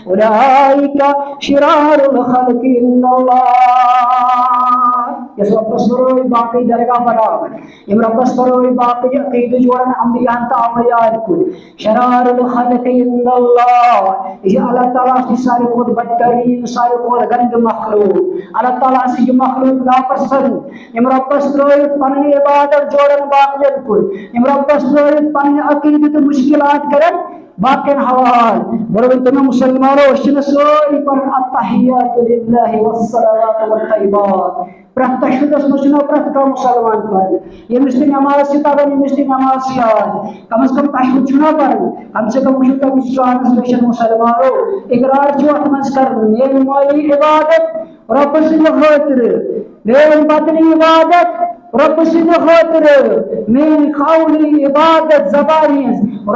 اولئک شرار الخلق عند اللہ. یس ربس فروئی باقی درگاہ برابر یم ربس فروئی باقی عقید جوڑن انبیاء تا عملیات کن شرار الخلق عند اللہ. یہ اللہ تعالیٰ سے سارے خود بدترین سارے خود گند مخلوق اللہ تعالیٰ سے یہ مخلوق ناپسند یم ربس فروئی پنی عبادت جوڑن باقیت کن یم ربس فروئی پنی عقیدت مشکلات کرن باقین حوال. برابر تمہیں مسلمانوں اشن سوری پر التحیات للہ والصلوات والطیبات پرت تشدد مجھنا پرت کا مسلمان پر یہ مشتی نماز سے تابع مشتی نماز سے آج کم از کم تشدد چھنا پر کم سے کم مجھتا کچھ ٹرانسلیشن مسلمانوں اقرار جو اتمنس کر میری مالی عبادت رب سے خاطر میری بدنی عبادت رب سے خاطر میری قولی عبادت زبانی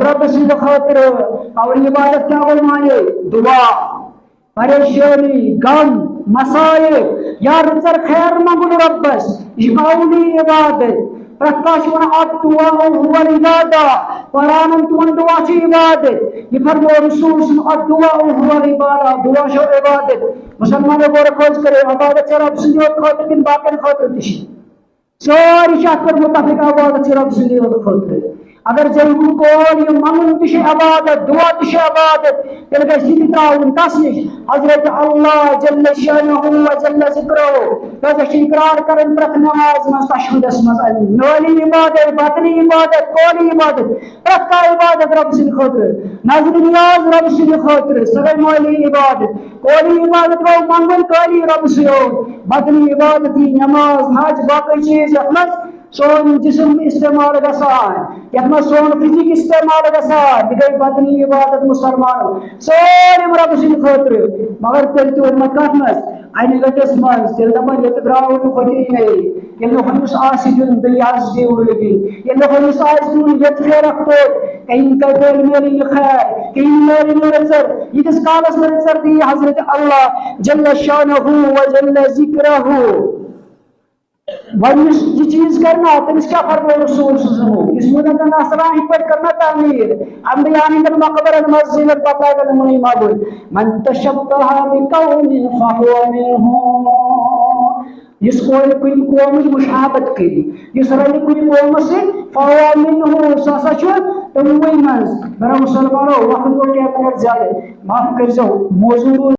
رب سے خاطر قولی عبادت کیا بول مانے دعا پریشانی غم مسائل یا رزر خیر مانگو ربس یہ قولی عبادت پرکاشون الدعاء هو العبادة قرآن تون دعا چی عبادت یہ فرمو رسول الدعاء هو العبادة دعا شو عبادت مسلمانوں کو رکھوز کرے عبادت سے رب سنیوت خاطر کن باقین خاطر تشی سوری شاک پر متفق عبادت سے رب سنیوت خاطر اگر جنگو کول یہ منن تشی عبادت دعا تشی عبادت تلگا سیدی تاؤن تسنش حضرت اللہ جل شانہ و جل ذکرہ تازہ شکرار کرن پرک نماز مز تشہد اسمز نولی عبادت باطنی عبادت قولی عبادت پرک کا عبادت رب سن خاطر نظر نیاز رب سن خاطر سگر مولی عبادت قولی عبادت رو منگل قولی رب سن باطنی عبادتی نماز حج باقی چیز احمد سون جسم استعمال گسان یتما سون فزیک استعمال گسان دیگر بدنی عبادت مسلمان سوری رب سن خاطر مگر تیل تو امت کاتمس این گٹس مز تیل دپن یت دراون خودی نہیں یل ہمس آسی دن دلیاس دیو لگی یل ہمس آس دن یت خیرک تو کہیں کبل میری خیر کہیں میری نظر یہ کالس نظر دی حضرت اللہ جل شانہ و جل ذکرہ ونس یہ چیز کرنا تمس کیا فرمو رسول صلی اس مدت نصران ہی پر کرنا تعمیر انبیاء نے مقبرہ مسجد بتا کر منی معبود من تشبہ بقوم فهو منهم جس کوئی کوئی قوم مشابہت کی جس رنگ کوئی قوم سے فهو منه ساسا چھ تم وہی منز میرا مسلمانوں وقت کو کیا کر زیادہ معاف کر جو موضوع